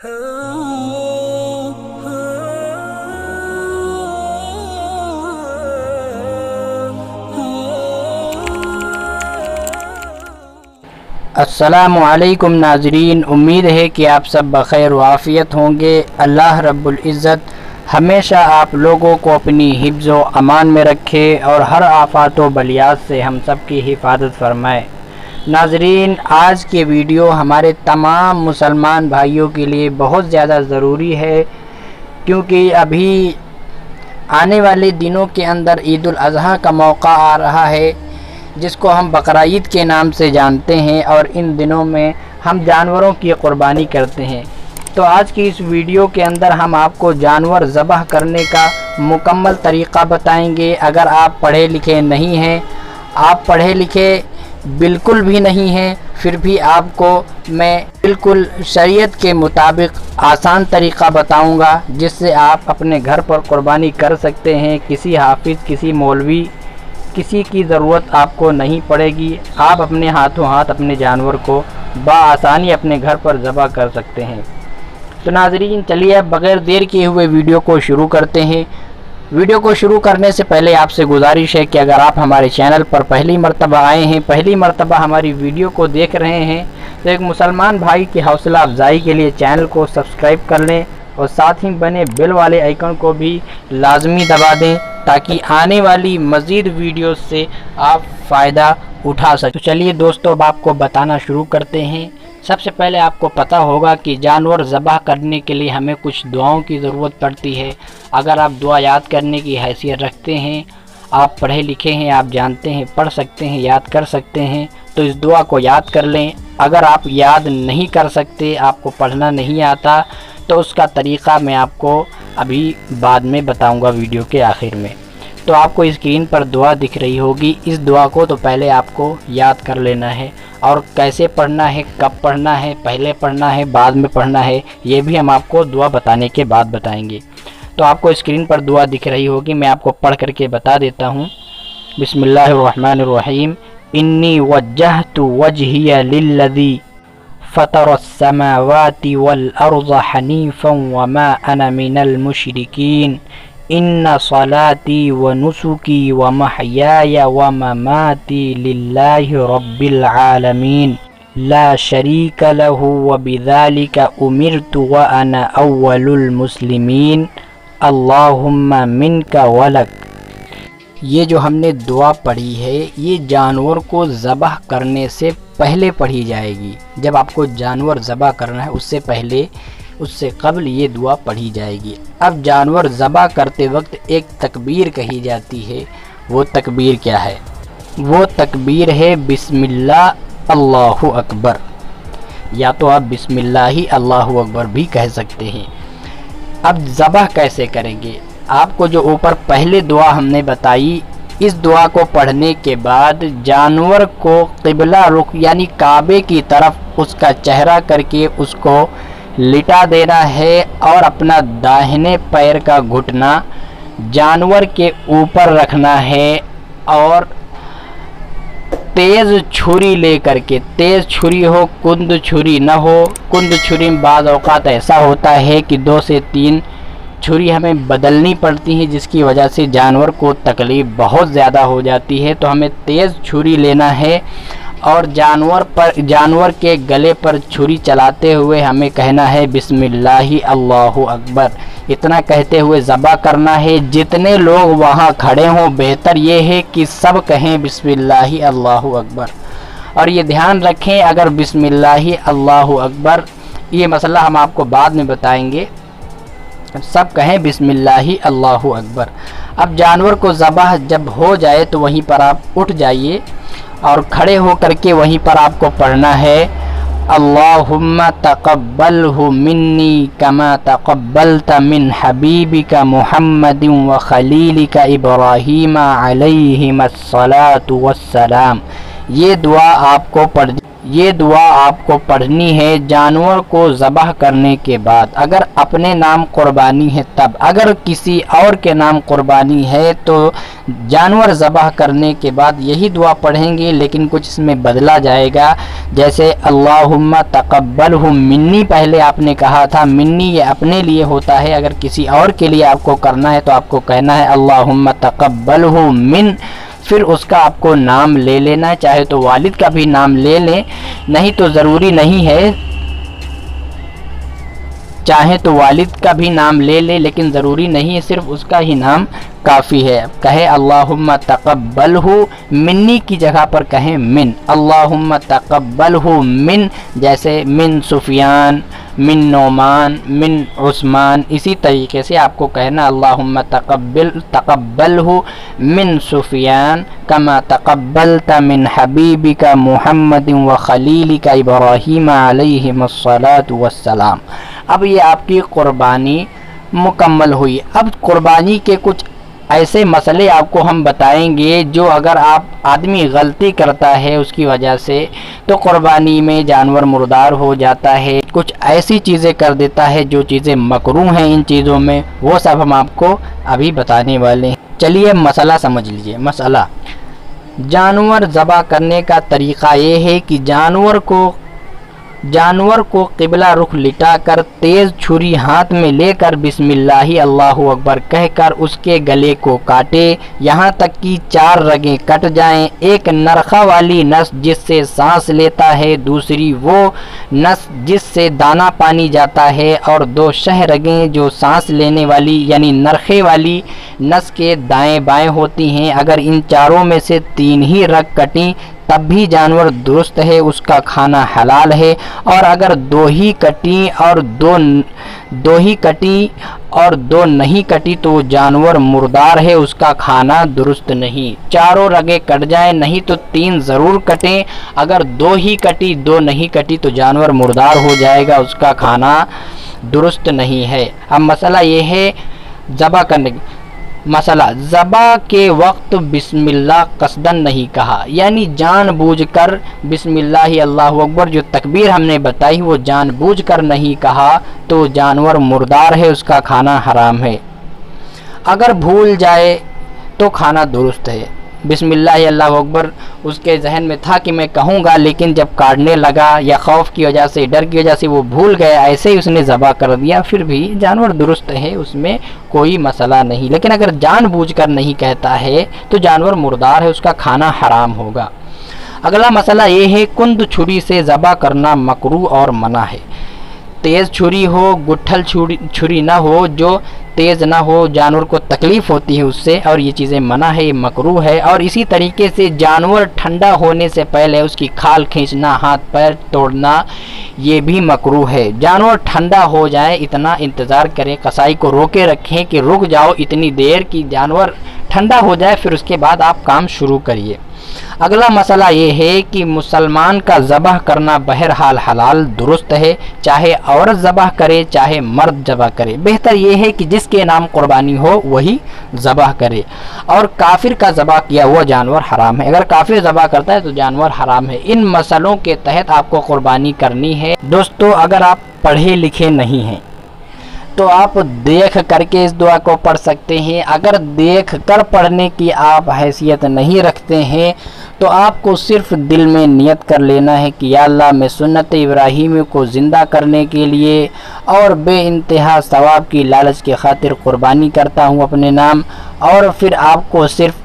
السلام علیکم ناظرین، امید ہے کہ آپ سب بخیر و عافیت ہوں گے۔ اللہ رب العزت ہمیشہ آپ لوگوں کو اپنی حفظ و امان میں رکھے اور ہر آفات و بلیات سے ہم سب کی حفاظت فرمائے۔ ناظرین، آج کے ویڈیو ہمارے تمام مسلمان بھائیوں کے لیے بہت زیادہ ضروری ہے، کیونکہ ابھی آنے والے دنوں کے اندر عید الاضحیٰ کا موقع آ رہا ہے، جس کو ہم بقرعید کے نام سے جانتے ہیں، اور ان دنوں میں ہم جانوروں کی قربانی کرتے ہیں۔ تو آج کی اس ویڈیو کے اندر ہم آپ کو جانور ذبح کرنے کا مکمل طریقہ بتائیں گے۔ اگر آپ پڑھے لکھے نہیں ہیں، آپ پڑھے لکھے بالکل بھی نہیں ہیں، پھر بھی آپ کو میں بالکل شریعت کے مطابق آسان طریقہ بتاؤں گا، جس سے آپ اپنے گھر پر قربانی کر سکتے ہیں۔ کسی حافظ، کسی مولوی، کسی کی ضرورت آپ کو نہیں پڑے گی۔ آپ اپنے ہاتھوں ہاتھ اپنے جانور کو بآسانی اپنے گھر پر ذبح کر سکتے ہیں۔ تو ناظرین، چلیے اب بغیر دیر کیے ہوئے ویڈیو کو شروع کرتے ہیں۔ ویڈیو کو شروع کرنے سے پہلے آپ سے گزارش ہے کہ اگر آپ ہمارے چینل پر پہلی مرتبہ آئے ہیں، پہلی مرتبہ ہماری ویڈیو کو دیکھ رہے ہیں، تو ایک مسلمان بھائی کی حوصلہ افزائی کے لیے چینل کو سبسکرائب کر لیں اور ساتھ ہی بنے بیل والے آئیکن کو بھی لازمی دبا دیں، تاکہ آنے والی مزید ویڈیوز سے آپ فائدہ اٹھا سکیں۔ تو چلیے دوستو، اب آپ کو بتانا شروع کرتے ہیں۔ سب سے پہلے آپ کو پتہ ہوگا کہ جانور ذبح کرنے کے لیے ہمیں کچھ دعاؤں کی ضرورت پڑتی ہے۔ اگر آپ دعا یاد کرنے کی حیثیت رکھتے ہیں، آپ پڑھے لکھے ہیں، آپ جانتے ہیں، پڑھ سکتے ہیں، یاد کر سکتے ہیں، تو اس دعا کو یاد کر لیں۔ اگر آپ یاد نہیں کر سکتے، آپ کو پڑھنا نہیں آتا، تو اس کا طریقہ میں آپ کو ابھی بعد میں بتاؤں گا ویڈیو کے آخر میں۔ تو آپ کو اسکرین پر دعا دکھ رہی ہوگی، اس دعا کو تو پہلے آپ کو یاد کر لینا ہے، اور کیسے پڑھنا ہے، کب پڑھنا ہے، پہلے پڑھنا ہے، بعد میں پڑھنا ہے، یہ بھی ہم آپ کو دعا بتانے کے بعد بتائیں گے۔ تو آپ کو اسکرین پر دعا دکھ رہی ہوگی، میں آپ کو پڑھ کر کے بتا دیتا ہوں۔ بسم اللہ الرحمن الرحیم۔ انی وجہت وجہی للذی فطر السماوات والارض حنیفا وما انا من المشرکین ان صلاتی ونسکی ومحیای ومماتی للہ رب العالمین لا شریک لہ وبذالک امرت وانا اول المسلمین اللہم منک ولک۔ یہ جو ہم نے دعا پڑھی ہے، یہ جانور کو ذبح کرنے سے پہلے پڑھی جائے گی۔ جب آپ کو جانور ذبح کرنا ہے، اس سے پہلے، اس سے قبل یہ دعا پڑھی جائے گی۔ اب جانور ذبح کرتے وقت ایک تکبیر کہی جاتی ہے، وہ تکبیر کیا ہے؟ وہ تکبیر ہے بسم اللہ اللہ اکبر، یا تو آپ بسم اللہ اللہ اکبر بھی کہہ سکتے ہیں۔ اب ذبح کیسے کریں گے؟ آپ کو جو اوپر پہلے دعا ہم نے بتائی، اس دعا کو پڑھنے کے بعد جانور کو قبلہ رخ یعنی کعبے کی طرف اس کا چہرہ کر کے اس کو لٹا دینا ہے، اور اپنا داہنے پیر کا گھٹنا جانور کے اوپر رکھنا ہے، اور تیز چھری لے کر کے، تیز چھری ہو، کند چھری نہ ہو۔ کند چھری میں بعض اوقات ایسا ہوتا ہے کہ 2 سے 3 چھری ہمیں بدلنی پڑتی ہیں، جس کی وجہ سے جانور کو تکلیف بہت زیادہ ہو جاتی ہے۔ تو ہمیں تیز چھری لینا ہے، اور جانور کے گلے پر چھری چلاتے ہوئے ہمیں کہنا ہے بسم اللہ اللہ اکبر۔ اتنا کہتے ہوئے ذبح کرنا ہے۔ جتنے لوگ وہاں کھڑے ہوں، بہتر یہ ہے کہ سب کہیں بسم اللہ اللہ اکبر۔ اور یہ دھیان رکھیں، اگر بسم اللہ اللہ اکبر، یہ مسئلہ ہم آپ کو بعد میں بتائیں گے، سب کہیں بسم اللہ اللہ اکبر۔ اب جانور کو ذبح جب ہو جائے تو وہیں پر آپ اٹھ جائیے، اور کھڑے ہو کر کے وہیں پر آپ کو پڑھنا ہے اللہم تقبلہ منی کما تقبلت من حبیبک محمد وخلیلک ابراہیم علیہم الصلاۃ والسلام۔ یہ دعا آپ کو یہ دعا آپ کو پڑھنی ہے جانور کو ذبح کرنے کے بعد۔ اگر اپنے نام قربانی ہے تب، اگر کسی اور کے نام قربانی ہے تو جانور ذبح کرنے کے بعد یہی دعا پڑھیں گے، لیکن کچھ اس میں بدلا جائے گا۔ جیسے اللہم تقبلہ منی پہلے آپ نے کہا تھا، منی یہ اپنے لیے ہوتا ہے، اگر کسی اور کے لیے آپ کو کرنا ہے تو آپ کو کہنا ہے اللہم تقبلہ من، پھر اس کا آپ کو نام لے لینا ہے، چاہے تو والد کا بھی نام لے لیں، نہیں تو ضروری نہیں ہے، چاہے تو والد کا بھی نام لے لیں لیکن ضروری نہیں ہے، صرف اس کا ہی نام کافی ہے۔ کہے اللہم تقبلہ منی کی جگہ پر کہیں من، اللہم تقبلہ من، جیسے من سفیان، من نعمان، من عثمان، اسی طریقے سے آپ کو کہنا اللہم تقبلہ من سفیان کما تقبلت من حبیبک محمد و خلیلک ابراہیم علیہم الصلاۃ والسلام۔ اب یہ آپ کی قربانی مکمل ہوئی۔ اب قربانی کے کچھ ایسے مسئلے آپ کو ہم بتائیں گے جو اگر آدمی غلطی کرتا ہے اس کی وجہ سے تو قربانی میں جانور مردار ہو جاتا ہے، کچھ ایسی چیزیں کر دیتا ہے جو چیزیں مکروہ ہیں ان چیزوں میں، وہ سب ہم آپ کو ابھی بتانے والے ہیں۔ چلیے مسئلہ سمجھ لیجئے۔ مسئلہ، جانور ذبح کرنے کا طریقہ یہ ہے کہ جانور کو قبلہ رخ لٹا کر تیز چھری ہاتھ میں لے کر بسم اللہ اللہ اکبر کہہ کر اس کے گلے کو کاٹے یہاں تک کہ 4 رگیں کٹ جائیں، ایک نرخہ والی نس جس سے سانس لیتا ہے، دوسری وہ نس جس سے دانہ پانی جاتا ہے، اور 2 شہ رگیں جو سانس لینے والی یعنی نرخے والی نس کے دائیں بائیں ہوتی ہیں۔ اگر ان چاروں میں سے 3 ہی رگ کٹیں تب بھی جانور درست ہے، اس کا کھانا حلال ہے، اور اگر 2 ہی کٹی اور 2 نہیں کٹی تو جانور مردار ہے، اس کا کھانا درست نہیں۔ چاروں رگیں کٹ جائیں، نہیں تو 3 ضرور کٹیں، اگر 2 ہی کٹی 2 نہیں کٹی تو جانور مردار ہو جائے گا، اس کا کھانا درست نہیں ہے۔ اب مسئلہ یہ ہے ذبح کرنے کی۔ مسئلہ، ذبح کے وقت بسم اللہ قصدن نہیں کہا، یعنی جان بوجھ کر بسم اللہ اللہ اکبر جو تکبیر ہم نے بتائی وہ جان بوجھ کر نہیں کہا تو جانور مردار ہے، اس کا کھانا حرام ہے۔ اگر بھول جائے تو کھانا درست ہے۔ بسم اللہ اللہ اکبر اس کے ذہن میں تھا کہ میں کہوں گا، لیکن جب کاٹنے لگا یا خوف کی وجہ سے، ڈر کی وجہ سے وہ بھول گیا، ایسے ہی اس نے ذبح کر دیا، پھر بھی جانور درست ہے، اس میں کوئی مسئلہ نہیں۔ لیکن اگر جان بوجھ کر نہیں کہتا ہے تو جانور مردار ہے، اس کا کھانا حرام ہوگا۔ اگلا مسئلہ یہ ہے کند چھری سے ذبح کرنا مکروہ اور منع ہے۔ تیز چھری ہو، گٹھل چھری نہ ہو، جو تیز نہ ہو، جانور کو تکلیف ہوتی ہے اس سے، اور یہ چیزیں منع ہے، یہ مکروہ ہے۔ اور اسی طریقے سے جانور ٹھنڈا ہونے سے پہلے اس کی کھال کھینچنا، ہاتھ پیر توڑنا، یہ بھی مکروہ ہے۔ جانور ٹھنڈا ہو جائے اتنا انتظار کریں، قصائی کو روکے رکھیں کہ رک جاؤ اتنی دیر کہ جانور ٹھنڈا ہو جائے، پھر اس کے بعد آپ کام شروع کریے۔ اگلا مسئلہ یہ ہے کہ مسلمان کا ذبح کرنا بہرحال حلال درست ہے، چاہے عورت ذبح کرے چاہے مرد ذبح کرے، بہتر یہ ہے کہ جس کے نام قربانی ہو وہی ذبح کرے۔ اور کافر کا ذبح کیا ہوا جانور حرام ہے، اگر کافر ذبح کرتا ہے تو جانور حرام ہے۔ ان مسئلوں کے تحت آپ کو قربانی کرنی ہے۔ دوستو، اگر آپ پڑھے لکھے نہیں ہیں تو آپ دیکھ کر کے اس دعا کو پڑھ سکتے ہیں۔ اگر دیکھ کر پڑھنے کی آپ حیثیت نہیں رکھتے ہیں تو آپ کو صرف دل میں نیت کر لینا ہے کہ یا اللہ میں سنت ابراہیمی کو زندہ کرنے کے لیے اور بے انتہا ثواب کی لالچ کی خاطر قربانی کرتا ہوں اپنے نام، اور پھر آپ کو صرف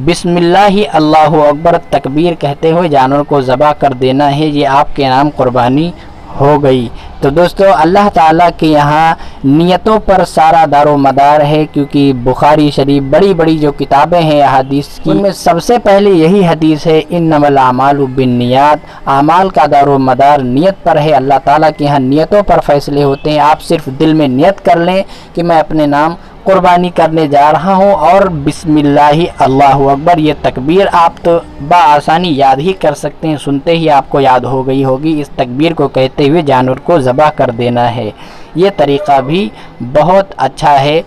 بسم اللہ اللہ اکبر تکبیر کہتے ہوئے جانور کو ذبح کر دینا ہے، یہ آپ کے نام قربانی ہو گئی۔ تو دوستو، اللہ تعالیٰ کے یہاں نیتوں پر سارا دار و مدار ہے، کیونکہ بخاری شریف بڑی بڑی جو کتابیں ہیں احادیث کی، ان میں سب سے پہلے یہی حدیث ہے انما الاعمال بالنیات، اعمال کا دار و مدار نیت پر ہے۔ اللہ تعالیٰ کے یہاں نیتوں پر فیصلے ہوتے ہیں۔ آپ صرف دل میں نیت کر لیں کہ میں اپنے نام قربانی کرنے جا رہا ہوں، اور بسم اللہ اللہ اکبر یہ تکبیر آپ تو بآسانی یاد ہی کر سکتے ہیں، سنتے ہی آپ کو یاد ہو گئی ہوگی۔ اس تکبیر کو کہتے ہوئے جانور کو ذبح کر دینا ہے۔ یہ طریقہ بھی بہت اچھا ہے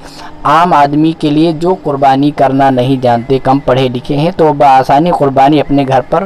عام آدمی کے لیے جو قربانی کرنا نہیں جانتے، کم پڑھے لکھے ہیں، تو بآسانی قربانی اپنے گھر پر